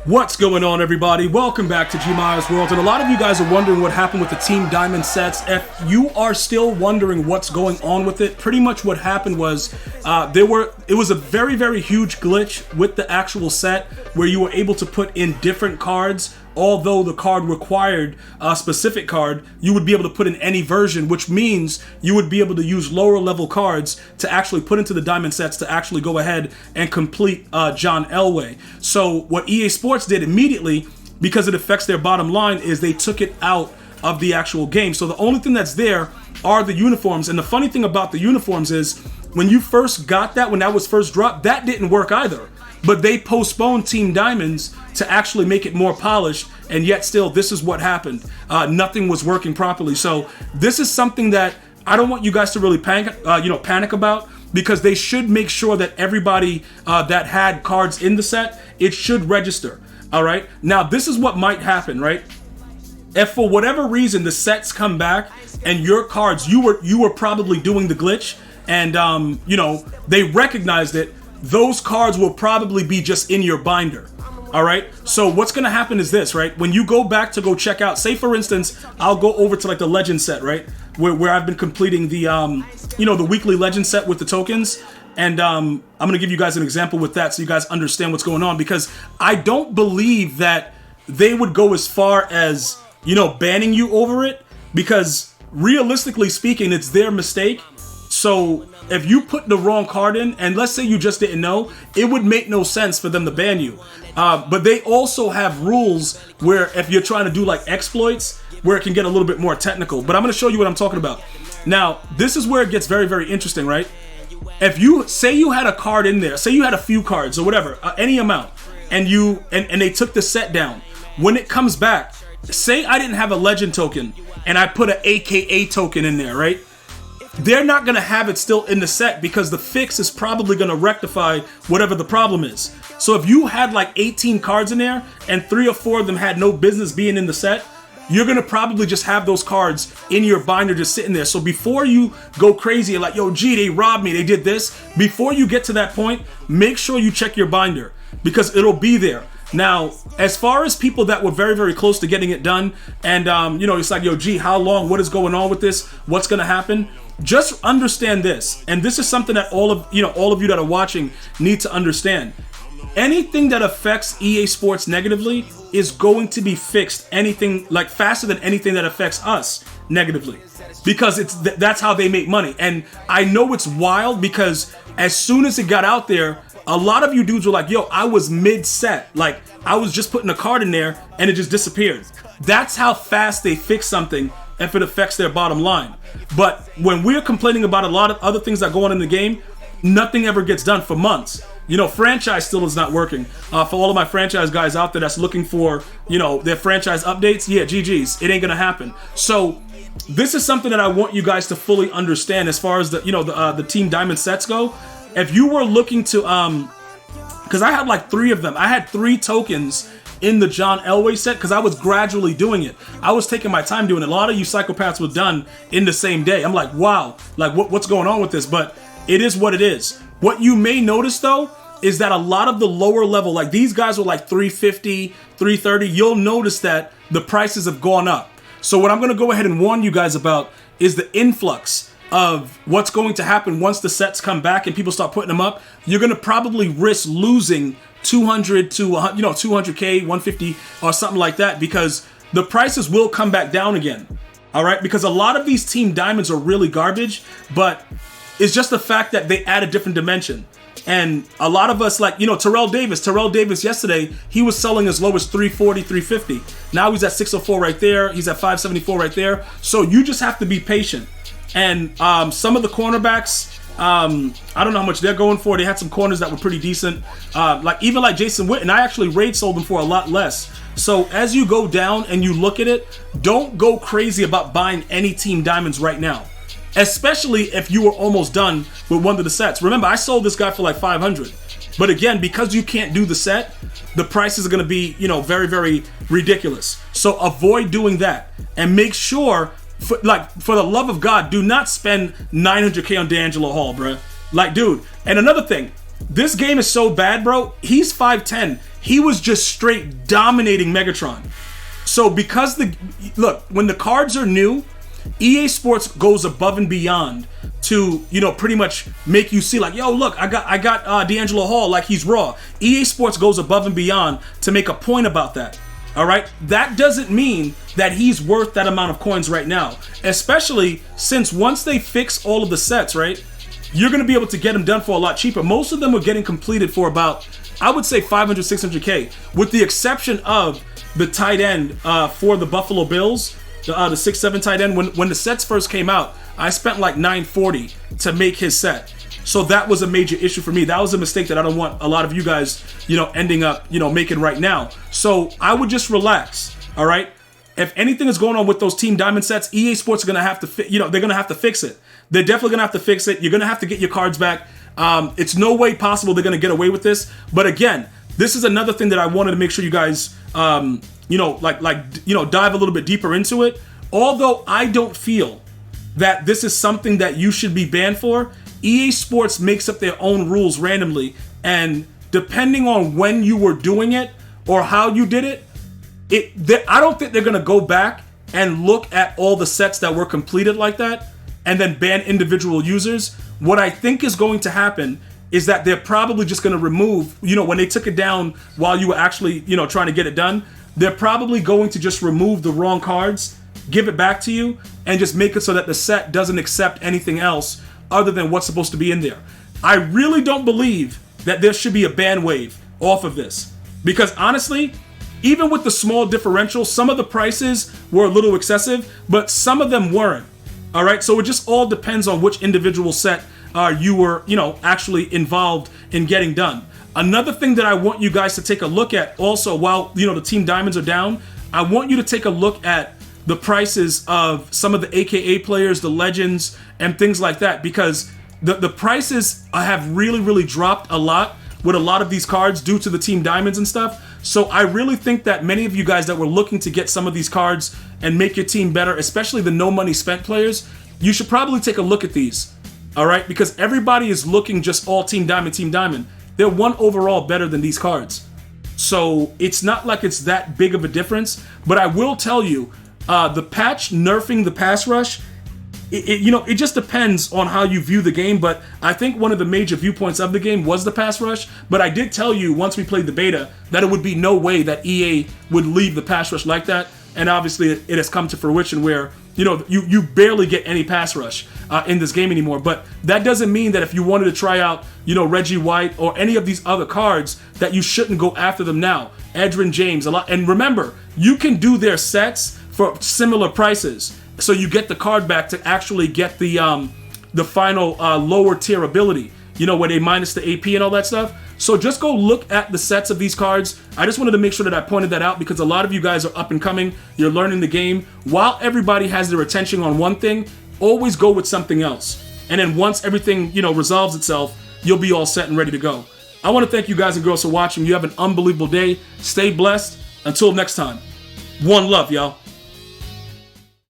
What's going on, everybody? Welcome back to GmiasWorld. And a lot of you guys are wondering what happened with the Team Diamond sets. If you are still wondering what's going on with it, pretty much what happened was it was a very, very huge glitch with the actual set where you were able to put in different cards. Although the card required a specific card, you would be able to put in any version, which means you would be able to use lower level cards to actually put into the diamond sets to actually go ahead and complete John Elway. So what EA Sports did immediately, because it affects their bottom line, is they took it out of the actual game. So the only thing that's there are the uniforms. And the funny thing about the uniforms is when you first got that, when that was first dropped, that didn't work either. But they postponed Team Diamonds to actually make it more polished, and yet still, this is what happened. Nothing was working properly. So this is something that I don't want you guys to really panic about, because they should make sure that everybody that had cards in the set, it should register. All right. Now, this is what might happen, right? If for whatever reason the sets come back and your cards, you were probably doing the glitch, and they recognized it. Those cards will probably be just in your binder. All right. So what's going to happen is this, right? When you go back to go check out, say for instance, I'll go over to like the legend set, right? Where I've been completing the, the weekly legend set with the tokens. And I'm going to give you guys an example with that so you guys understand what's going on, because I don't believe that they would go as far as, banning you over it, because realistically speaking, it's their mistake. So if you put the wrong card in, and let's say you just didn't know, it would make no sense for them to ban you. But they also have rules where if you're trying to do like exploits, where it can get a little bit more technical. But I'm going to show you what I'm talking about. Now, this is where it gets very, very interesting, right? If you say you had a card in there, say you had a few cards or whatever, any amount, and they took the set down. When it comes back, say I didn't have a legend token and I put an AKA token in there, right? They're not going to have it still in the set, because the fix is probably going to rectify whatever the problem is. So if you had like 18 cards in there and 3 or 4 of them had no business being in the set, you're going to probably just have those cards in your binder just sitting there. So before you go crazy and like, yo, gee, they robbed me, they did this, before you get to that point, make sure you check your binder, because it'll be there. Now, as far as people that were very, very close to getting it done, and it's like, yo, gee, how long? What is going on with this? What's going to happen? Just understand this, and this is something that all of you that are watching need to understand. Anything that affects EA Sports negatively is going to be fixed faster than anything that affects us negatively, because that's how they make money. And I know it's wild, because as soon as it got out there, a lot of you dudes were like, yo, I was mid-set. Like, I was just putting a card in there and it just disappeared. That's how fast they fix something if it affects their bottom line. But when we're complaining about a lot of other things that go on in the game, nothing ever gets done for months. Franchise still is not working. For all of my franchise guys out there that's looking for, their franchise updates, yeah, GG's. It ain't gonna happen. So this is something that I want you guys to fully understand as far as the Team Diamond sets go. If you were looking to, because I had like 3 of them. I had 3 tokens in the John Elway set, because I was gradually doing it. I was taking my time doing it. A lot of you psychopaths were done in the same day. I'm like, wow, like what's going on with this? But it is what it is. What you may notice though is that a lot of the lower level, like these guys were like 350, 330. You'll notice that the prices have gone up. So what I'm going to go ahead and warn you guys about is the influx of what's going to happen once the sets come back and people start putting them up. You're going to probably risk losing 200 to 200k, 150 or something like that, because the prices will come back down again. All right, because a lot of these Team Diamonds are really garbage, but it's just the fact that they add a different dimension. And a lot of us, like, Terrell Davis yesterday, he was selling as low as 340, 350. Now he's at 604 right there. He's at 574 right there. So you just have to be patient. And some of the cornerbacks, I don't know how much they're going for. They had some corners that were pretty decent. Like Jason Witten, I actually raid sold them for a lot less. So as you go down and you look at it, don't go crazy about buying any Team Diamonds right now, especially if you were almost done with one of the sets. Remember, I sold this guy for like 500. But again, because you can't do the set, the prices are going to be, very, very ridiculous. So avoid doing that, and make sure, for the love of God, do not spend 900k on D'Angelo Hall, bro. Like, dude. And another thing, this game is so bad, bro. He's 5'10". he was just straight dominating Megatron. So because when the cards are new, EA Sports goes above and beyond to, pretty much make you see like, yo, look, I got D'Angelo Hall like he's raw. EA Sports goes above and beyond to make a point about that. All right, that doesn't mean that he's worth that amount of coins right now, especially since once they fix all of the sets, right, you're going to be able to get them done for a lot cheaper. Most of them were getting completed for about, I would say 500, 600K, with the exception of the tight end for the Buffalo Bills, the 6'7" tight end. When the sets first came out, I spent like $940 to make his set. So that was a major issue for me. That was a mistake that I don't want a lot of you guys, ending up, making right now. So I would just relax, all right? If anything is going on with those Team Diamond sets, EA Sports are going to have to, they're going to have to fix it. They're definitely going to have to fix it. You're going to have to get your cards back. It's no way possible they're going to get away with this. But again, this is another thing that I wanted to make sure you guys, dive a little bit deeper into it. Although I don't feel that this is something that you should be banned for, EA Sports makes up their own rules randomly, and depending on when you were doing it or how you did it, I don't think they're going to go back and look at all the sets that were completed like that and then ban individual users. What I think is going to happen is that they're probably just going to remove, when they took it down while you were actually, trying to get it done, they're probably going to just remove the wrong cards, give it back to you, and just make it so that the set doesn't accept anything else other than what's supposed to be in there. I really don't believe that there should be a ban wave off of this, because honestly, even with the small differential, some of the prices were a little excessive, but some of them weren't. All right, so it just all depends on which individual set you were, actually involved in getting done. Another thing that I want you guys to take a look at also, while the Team Diamonds are down, I want you to take a look at the prices of some of the AKA players, the legends, and things like that, because the prices have really, really dropped a lot with a lot of these cards due to the Team Diamonds and stuff. So I really think that many of you guys that were looking to get some of these cards and make your team better, especially the no money spent players, you should probably take a look at these. All right, because everybody is looking just all Team Diamond, Team Diamond. They're one overall better than these cards. So it's not like it's that big of a difference, but I will tell you, the patch nerfing the pass rush, it just depends on how you view the game, but I think one of the major viewpoints of the game was the pass rush. But I did tell you once we played the beta that it would be no way that EA would leave the pass rush like that, and obviously it has come to fruition where you barely get any pass rush in this game anymore. But that doesn't mean that if you wanted to try out Reggie White or any of these other cards that you shouldn't go after them now. Edgerrin James, a lot, and remember, you can do their sets for similar prices, so you get the card back to actually get the final lower tier ability, where they minus the AP and all that stuff. So just go look at the sets of these cards. I just wanted to make sure that I pointed that out, because a lot of you guys are up and coming, you're learning the game. While everybody has their attention on one thing, always go with something else, and then once everything resolves itself, you'll be all set and ready to go. I want to thank you guys and girls for watching. You have an unbelievable day. Stay blessed. Until next time, one love, y'all.